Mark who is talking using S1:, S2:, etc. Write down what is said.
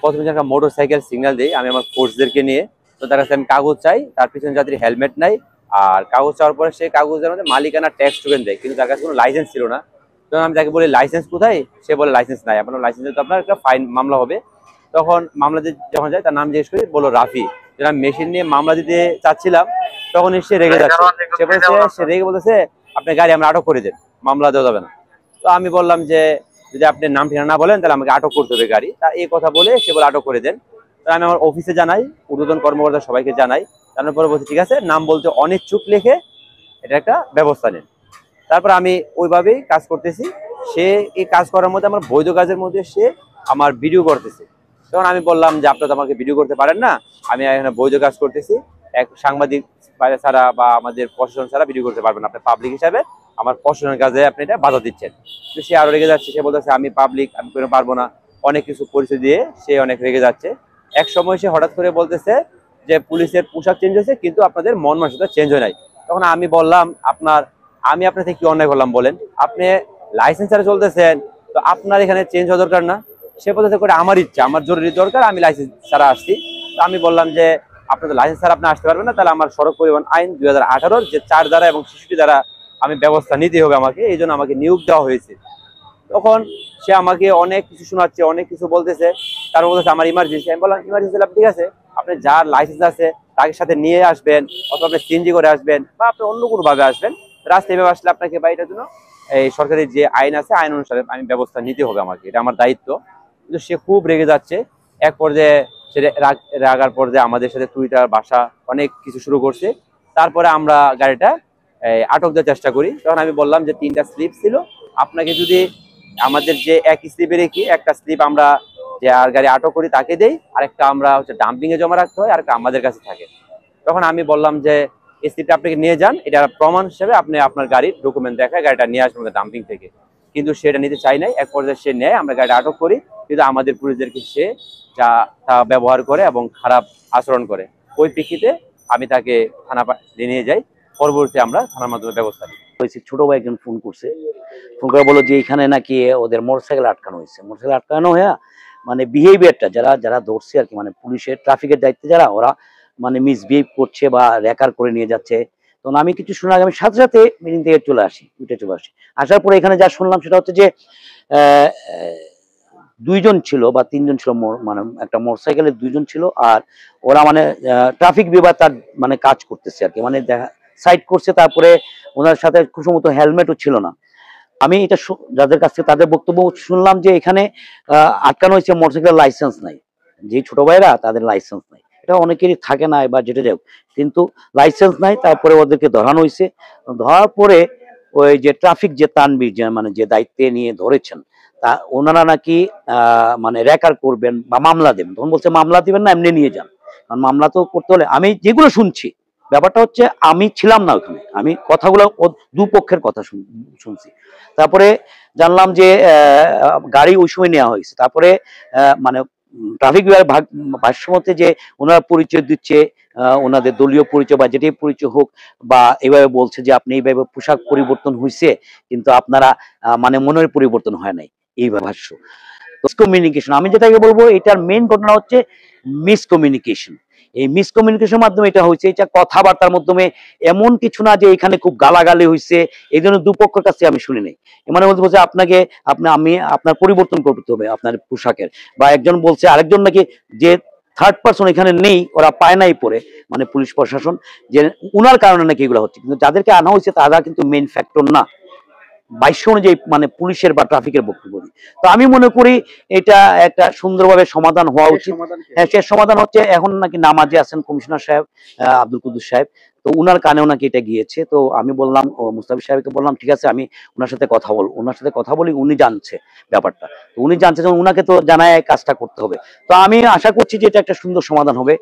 S1: প্রথমে যে একটা মোটরসাইকেল সিগন্যাল দিই আমি আমার ফোর্সদেরকে নিয়ে। তো তার কাছে আমি কাগজ চাই, তার পিছনে যাত্রী হেলমেট নাই। আর কাগজ চাওয়ার পরে সেই কাগজের মধ্যে মালিকানা ট্যাক্স টোকেন দেয়, কিন্তু তার কাছে কোনো লাইসেন্স ছিল না। তখন আমি তাকে বলি লাইসেন্স কোথায়, সে বলে লাইসেন্স নাই। আপনার লাইসেন্স তো আপনার একটা ফাইন মামলা হবে। তখন মামলা দিতে যখন যায় তার নাম জিজ্ঞেস করি, বললো রাফি। যখন আমি মেশিন নিয়ে মামলা দিতে চাচ্ছিলাম তখন সে রেগে যাচ্ছে। সে রেগে বলতেছে আপনার গাড়ি আমরা আটক করে দেন, মামলা দেওয়া যাবে না। তো আমি বললাম যে যদি আপনি নাম ঠিকানা না বলেন তাহলে আমাকে আটক করতে হবে গাড়ি। তা এই কথা বলে সে বলে আটক করে দেন। তো আমি আমার অফিসে জানাই, ঊর্ধ্বতন কর্মকর্তা সবাইকে জানাই। জানার পরে বলছি ঠিক আছে, নাম বলতে অনিচ্ছুক লিখে এটা একটা ব্যবস্থা নেন। তারপর আমি ওইভাবেই কাজ করতেছি। সে এই কাজ করার মধ্যে আমার বৈধ কাজের মধ্যে সে আমার ভিডিও করতেছে। তখন আমি বললাম যে আপনারা তো আমাকে ভিডিও করতে পারেন না, আমি এখানে বৈধ কাজ করতেছি, এক সাংবাদিক ছাড়া বা আমাদের প্রশাসন ছাড়া ভিডিও করতে পারবেন না, আপনি পাবলিক হিসাবে আমার প্রশাসনের কাজে আপনি এটা বাধা দিচ্ছেন। তো সে আরো রেগে যাচ্ছে, সে বলতেছে আমি পাবলিক, আমি কোনো পারবো না, অনেক কিছু পরিচয় দিয়ে সে অনেক রেগে যাচ্ছে। এক সময় সে হঠাৎ করে বলতেছে যে পুলিশের পোশাক চেঞ্জ হয়েছে কিন্তু আপনাদের মন মানসিকতা চেঞ্জ হয় নাই। তখন আমি বললাম আমি আপনার থেকে কি অন্যায় করলাম বলেন, আপনি লাইসেন্স ছাড়া চলতেছেন, তো আপনার এখানে চেঞ্জ হওয়া দরকার না। সে বলতেছে করে আমার ইচ্ছা, আমার জরুরি দরকার, আমি লাইসেন্স ছাড়া আসছি। তো আমি বললাম যে আপনাদের লাইসেন্স ছাড়া আপনি আসতে পারবেন না, তাহলে আমার সড়ক পরিবহন আইন 2018 যে 4 ধারা এবং 66 ধারা আমি ব্যবস্থা নিতে হবে আমাকে, এই জন্য আমাকে নিয়োগ দেওয়া হয়েছে। তখন সে আমাকে অনেক কিছু শোনাচ্ছে, অনেক কিছু বলতেছে। তারপর বলতেছে আমার ইমার্জেন্সি। আমি বললাম ইমার্জেন্সি ঠিক আছে, আপনি যার লাইসেন্স আছে তাকে সাথে নিয়ে আসবেন, অথবা আপনি সিএনজি করে আসবেন বা আপনি অন্য কোনো ভাবে আসবেন। রাস্তায় এভাবে আসলে আপনাকে বা এটার জন্য এই সরকারি যে আইন আছে আইন অনুসারে আমি ব্যবস্থা নিতে হবে, আমাকে এটা আমার দায়িত্ব। কিন্তু সে খুব রেগে যাচ্ছে। এক পর্যায়ে সে রাগার পর্যায়ে আমাদের সাথে টুইটার ভাষা অনেক কিছু শুরু করছে। তারপরে আমরা গাড়িটা আটক দেওয়ার চেষ্টা করি। তখন আমি বললাম যে 3টা স্লিপ ছিল, আপনাকে যদি আমাদের যে এক স্লিপে রেখে একটা স্লিপ আমরা যে আর গাড়ি আটক করি তাকে দেই, আরেকটা আমরা হচ্ছে ডাম্পিং এ জমা রাখতে হয়, আরেকটা আমাদের কাছে থাকে। তখন আমি বললাম যে এই স্লিপটা আপনাকে নিয়ে যান, এটা প্রমাণ হিসেবে আপনি আপনার গাড়ির ডকুমেন্ট দেখায় গাড়িটা নিয়ে আসবেন ডাম্পিং থেকে। কিন্তু সেটা নিতে চাই নাই। এক পর্যায়ে সে নেয়, আমরা গাড়িটা আটক করি, কিন্তু আমাদের পুলিশদেরকে সে যা তা ব্যবহার করে এবং খারাপ আচরণ করে। ওই প্রেক্ষিতে আমি তাকে থানা নিয়ে যাই। পরবর্তী আমরা থানার মাধ্যমে ব্যবস্থা নিই।
S2: ছোট ভাই একজন ফোন করছে, ফোন করে বলো যে এখানে নাকি ওদের মোটরসাইকেল আটকানো হয়েছে। মোটরসাইকেল আটকানো হয়ে মানে বিহেভিয়ারটা যারা ধরছে আর কি, মানে পুলিশের ট্রাফিকের দায়িত্বে যারা, ওরা মানে মিসবিহেভ করছে বা র্যাকার করে নিয়ে যাচ্ছে। তখন আমি কিছু শোনা আমি সাথে সাথে মিটিং থেকে চলে আসি, আসার পরে এখানে যা শুনলাম সেটা হচ্ছে যে 2জন ছিল বা 3জন ছিল, মানে একটা মোটরসাইকেলে 2জন ছিল। আর ওরা মানে ট্রাফিক বিভাগ তার মানে কাজ করতেছে আর কি, মানে দেখা সাইড করছে। তারপরে ওনার সাথে খুশমতো হেলমেটও ছিল না। আমি এটা যাদের কাছ থেকে তাদের বক্তব্য শুনলাম যে এখানে আটকানো হয়েছে মোটরসাইকেলের লাইসেন্স নাই, যে ছোট ভাইরা তাদের লাইসেন্স নাই। এটা অনেকেরই থাকে না বা যেটা যাক, কিন্তু লাইসেন্স নাই। তারপরে ওদেরকে ধরানো হয়েছে। ধরার পরে ওই যে ট্রাফিক যে তানবীর মানে যে দায়িত্বে নিয়ে ধরেছেন, তা ওনারা নাকি মানে রেকার করবেন বা মামলা দেবেন। তখন বলছে মামলা দিবেন না, এমনি নিয়ে যান। কারণ মামলা তো করতে হলে, আমি যেগুলো শুনছি ব্যাপারটা হচ্ছে আমি ছিলাম না ওখানে, আমি কথাগুলো দুপক্ষের কথা শুনছি। তারপরে জানলাম যে গাড়ি ওই সময় নেওয়া হয়েছে। তারপরে মানে ট্রাফিক বিভাগের ভাষ্যমতে যে ওনারা পরিচয় দিচ্ছে, ওনাদের দলীয় পরিচয় বা যেটাই পরিচয় হোক, বা এইভাবে বলছে যে আপনি এইভাবে পোশাক পরিবর্তন হয়েছে কিন্তু আপনারা মানে মনের পরিবর্তন হয় নাই, এইভাবে ভাষ্য। মিসকমিউনিকেশন, আমি যেটাকে বলবো এটার মেইন ঘটনা হচ্ছে মিসকমিউনিকেশন। এই মিসকমিউনিকেশনের মাধ্যমে এটা হয়েছে, এটা কথাবার্তার মাধ্যমে, এমন কিছু না যে এখানে খুব গালাগালি হয়েছে। এই জন্য দুপক্ষের কাছে আমি শুনি নাই। মানে বলছে আপনাকে আমি আপনার পরিবর্তন করতে হবে আপনার পোশাকের, বা একজন বলছে আরেকজন নাকি যে থার্ড পার্সন এখানে নেই, ওরা পায় নাই পরে, মানে পুলিশ প্রশাসন, যে উনার কারণে নাকি এগুলো হচ্ছে। কিন্তু যাদেরকে আনা হয়েছে তারা কিন্তু মেইন ফ্যাক্টর না, বাইশ অনুযায়ী মানে পুলিশের বা ট্রাফিকের বক্তব্য। তো আমি মনে করি এটা একটা সুন্দরভাবে সমাধান হওয়া উচিত। হ্যাঁ, শেষ সমাধান হচ্ছে এখন নাকি নামাজে আছেন কমিশনার সাহেব আব্দুল কুদ্দুস সাহেব, তো উনার কানেও নাকি এটা গিয়েছে। তো আমি বললাম মুস্তাফিজ সাহেবকে বললাম ঠিক আছে আমি ওনার সাথে কথা বলি, উনি জানছে ব্যাপারটা। তো উনি জানছে, উনাকে তো জানায় কাজটা করতে হবে। তো আমি আশা করছি যে এটা একটা সুন্দর সমাধান হবে।